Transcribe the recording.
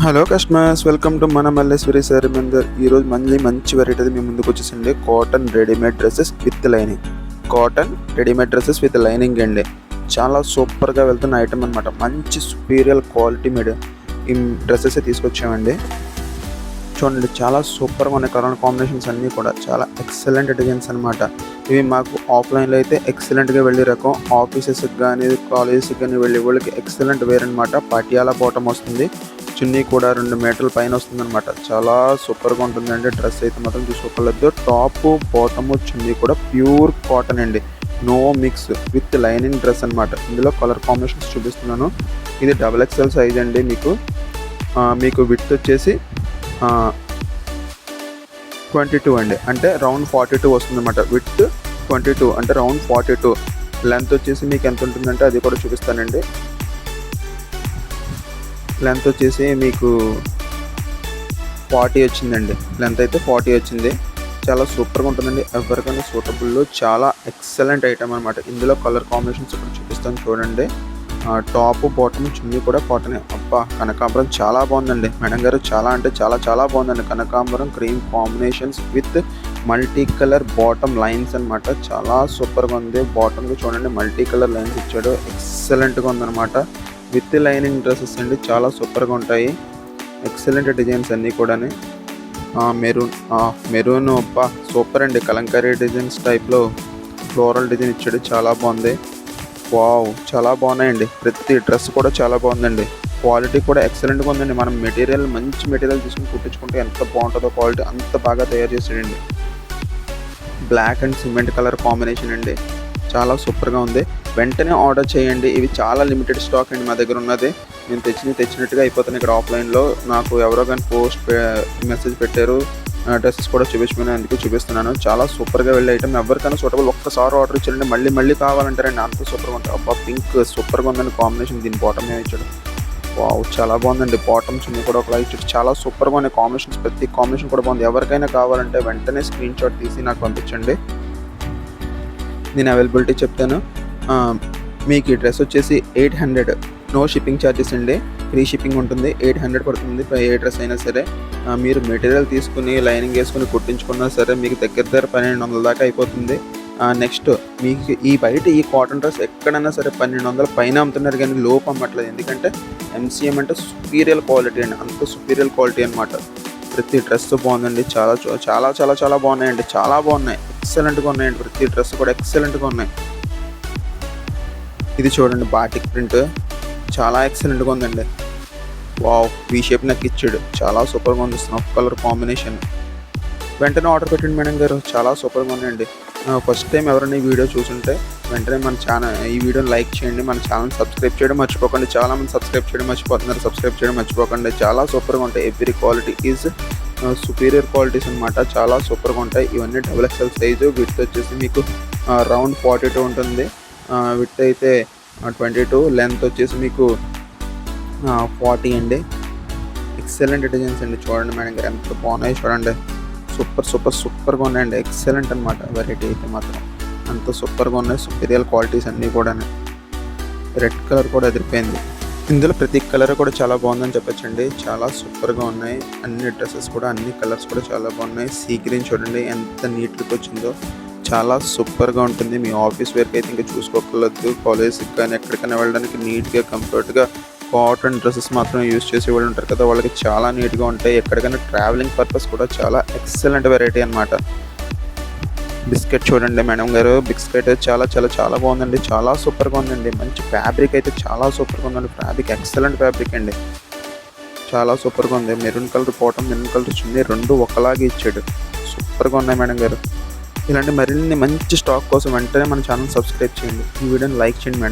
Hello customers, welcome to మన Malleswari sir Mandar. ఈరోజు మంచి వెరైటీ అది మీ ముందుకు వచ్చేసింది. Cotton readymade dresses with lining. Cotton readymade dresses with lining అండి. చాలా సూపర్గా వెళ్తున్న ఐటమ్ అనమాట. మంచి సుపీరియర్ క్వాలిటీ మీద ఈ డ్రెస్సెస్ తీసుకొచ్చామండి. చూడండి, చాలా సూపర్గా ఉన్నాయి. కలర్ కాంబినేషన్స్ అన్నీ కూడా చాలా ఎక్సలెంట్ డిజైన్స్ అనమాట. ఇవి మాకు ఆఫ్లైన్లో అయితే ఎక్సలెంట్గా వెళ్ళే రకం. ఆఫీసెస్కి కానీ కాలేజెస్కి కానీ వెళ్ళే వాళ్ళకి ఎక్సలెంట్ వేర్ అనమాట. పటియాలా బాటమ్ వస్తుంది, చున్నీ కూడా 2 మీటర్ల పైన వస్తుంది అనమాట. చాలా సూపర్గా ఉంటుందండి. డ్రెస్ అయితే మాత్రం చూసుకోగలదు. టాప్ బాటము చున్నీ కూడా ప్యూర్ కాటన్ అండి. No mix with lining dress అనమాట. ఇందులో కలర్ కాంబినేషన్స్ చూపిస్తున్నాను. ఇది XXL సైజ్ అండి. మీకు విడ్త్ వచ్చేసి 22 అండి. అంటే రౌండ్ 42 వస్తుంది అనమాట. విడ్త్ 22 అంటే రౌండ్ 42. లెంత్ వచ్చేసి మీకు ఎంత ఉంటుందంటే అది కూడా చూపిస్తానండి. లెంత్ వచ్చేసి మీకు 40 వచ్చిందండి. లెంత్ అయితే 40 వచ్చింది. చాలా సూపర్గా ఉంటుందండి. ఎవరికైనా సూటబుల్, చాలా ఎక్సలెంట్ ఐటమ్ అనమాట. ఇందులో కలర్ కాంబినేషన్స్ ఇప్పుడు చూపిస్తాను చూడండి. టాప్ బాటమ్ చున్నీ కూడా కాటనే. అబ్బా, కనకాంబరం చాలా బాగుందండి మేడం గారు. చాలా అంటే చాలా బాగుందండి. కనకాంబరం cream combinations with multi colour bottom lines అనమాట. చాలా సూపర్గా ఉంది. బాటమ్కి చూడండి మల్టీ కలర్ లైన్స్ ఇచ్చాడు. ఎక్సలెంట్గా ఉందన్నమాట. విత్ లైనింగ్ డ్రెస్సెస్ అండి. చాలా సూపర్గా ఉంటాయి. ఎక్సలెంట్ డిజైన్స్ అన్నీ కూడా. మెరూన్ అబ్బా సూపర్ అండి. కలంకారీ డిజైన్స్ టైప్లో ఫ్లోరల్ డిజైన్ ఇచ్చాడు. చాలా బాగుంది. వావ్, చాలా బాగున్నాయండి. ప్రతి డ్రెస్ కూడా చాలా బాగుందండి. క్వాలిటీ కూడా ఎక్సలెంట్గా ఉందండి. మనం మంచి మెటీరియల్ తీసుకుని కుట్టించుకుంటే ఎంత బాగుంటుందో క్వాలిటీ అంత బాగా తయారు చేసాడండి. Black and cement colour combination అండి. చాలా సూపర్గా ఉంది. వెంటనే ఆర్డర్ చేయండి. ఇవి చాలా లిమిటెడ్ స్టాక్ అండి మా దగ్గర ఉన్నది. నేను తెచ్చినట్టుగా అయిపోతాను. ఇక్కడ ఆఫ్లైన్లో నాకు ఎవరో కానీ మెసేజ్ పెట్టారు. డ్రెస్సెస్ కూడా చూపించమని అందుకే చూపిస్తున్నాను. చాలా సూపర్గా వెళ్ళే ఐటమ్. ఎవరికైనా సూటబుల్. ఒక్కసారి ఆర్డర్ ఇచ్చారండి మళ్ళీ కావాలంటారండి. అంత సూపర్గా ఉంటుంది. అబ్బా, పింక్ సూపర్గా ఉందండి కాంబినేషన్. దీని బాటమ్ ఏమి ఇచ్చాడు. వావ్, చాలా బాగుందండి. బాటమ్ చున్నీ కూడా ఒకలా ఇచ్చాడు. చాలా సూపర్గా ఉన్నాయి కాంబినేషన్స్. ప్రతి కాంబినేషన్ కూడా బాగుంది. ఎవరికైనా కావాలంటే వెంటనే స్క్రీన్ షాట్ తీసి నాకు పంపించండి. నేను అవైలబిలిటీ చెప్తాను. మీకు ఈ డ్రెస్ వచ్చేసి 800. నో షిప్పింగ్ ఛార్జెస్ అండి. ఫ్రీ షిప్పింగ్ ఉంటుంది. 800 పడుతుంది ఏ డ్రెస్ అయినా సరే. మీరు మెటీరియల్ తీసుకుని లైనింగ్ వేసుకుని కుట్టించుకున్నా సరే మీకు దగ్గర 1200 దాకా అయిపోతుంది. నెక్స్ట్ మీకు బయట ఈ కాటన్ డ్రెస్ ఎక్కడైనా సరే 1200 పైన అమ్ముతున్నారు కానీ లోపు అమ్మట్లేదు. ఎందుకంటే MCM అంటే సుపీరియర్ క్వాలిటీ అండి. అంత సుపీరియర్ క్వాలిటీ అనమాట. ప్రతి డ్రెస్ బాగుందండి. చాలా బాగున్నాయండి. చాలా బాగున్నాయి. ఎక్సలెంట్గా ఉన్నాయండి. ప్రతి డ్రెస్ కూడా ఎక్సలెంట్గా ఉన్నాయి. ఇది చూడండి, బాటిక్ ప్రింట్ చాలా ఎక్సలెంట్గా ఉందండి. వావ్, వీ షేప్ నాకు ఇచ్చాడు. చాలా సూపర్గా ఉంది. Snuff colour combination. వెంటనే ఆర్డర్ పెట్టండి మేడం గారు. చాలా సూపర్గా ఉన్నాయండి. ఫస్ట్ టైం ఎవరైనా ఈ వీడియో చూసుంటే వెంటనే ఈ వీడియోని లైక్ చేయండి. మన ఛానల్ సబ్స్క్రైబ్ చేయడం మర్చిపోకండి. చాలామంది సబ్స్క్రైబ్ చేయడం మర్చిపోతున్నారు. సబ్స్క్రైబ్ చేయడం మర్చిపోకండి. చాలా సూపర్గా ఉంటాయి. Every quality is superior qualities అనమాట. చాలా సూపర్గా ఉంటాయి. ఇవన్నీ XXL సైజు. విడ్త్ వచ్చేసి మీకు రౌండ్ 42 ఉంటుంది. విడ్త్ అయితే 22. లెంత్ వచ్చేసి మీకు 40 అండి. ఎక్సలెంట్ డిజైన్స్ అండి. చూడండి మేడం గారు ఎంత బాగున్నాయి. చూడండి, సూపర్గా ఉన్నాయండి. ఎక్సలెంట్ అనమాట. వెరైటీ అయితే మాత్రం అంత సూపర్గా ఉన్నాయి. సుపీరియర్ క్వాలిటీస్ అన్నీ కూడా. రెడ్ కలర్ కూడా ఎదిరిపోయింది. ఇందులో ప్రతి కలర్ కూడా చాలా బాగుందని చెప్పొచ్చండి. చాలా సూపర్గా ఉన్నాయి. అన్ని డ్రెస్సెస్ కూడా అన్ని కలర్స్ కూడా చాలా బాగున్నాయి. సీ గ్రీన్ చూడండి ఎంత నీట్గా వచ్చిందో. చాలా సూపర్గా ఉంటుంది. మీ ఆఫీస్ వేర్కి అయితే ఇంకా చూసుకోగలదు. కాలేజ్కి కానీ ఎక్కడికైనా వెళ్ళడానికి నీట్గా కంఫర్ట్గా కాటన్ డ్రెస్సెస్ మాత్రం యూజ్ చేసే వాళ్ళు ఉంటారు కదా, వాళ్ళకి చాలా నీట్గా ఉంటాయి. ఎక్కడికైనా ట్రావెలింగ్ పర్పస్ కూడా చాలా ఎక్సలెంట్ వెరైటీ అనమాట. బిస్కెట్ చూడండి మేడం గారు. బిస్కెట్ చాలా బాగుందండి. చాలా సూపర్గా ఉందండి. మంచి ఫ్యాబ్రిక్ అయితే చాలా సూపర్గా ఉందండి. ఫ్యాబ్రిక్ ఎక్సలెంట్ ఫ్యాబ్రిక్ అండి. చాలా సూపర్గా ఉంది. Maroon colour bottom, maroon colour chunni 2 ఒకలాగే ఇచ్చాడు. సూపర్గా ఉన్నాయి మేడం గారు. ఇలాంటి మరిన్ని మంచి స్టాక్ కోసం వెంటనే మన ఛానల్ సబ్స్క్రైబ్ చేయండి. ఈ వీడియోని లైక్ చేయండి మేడం.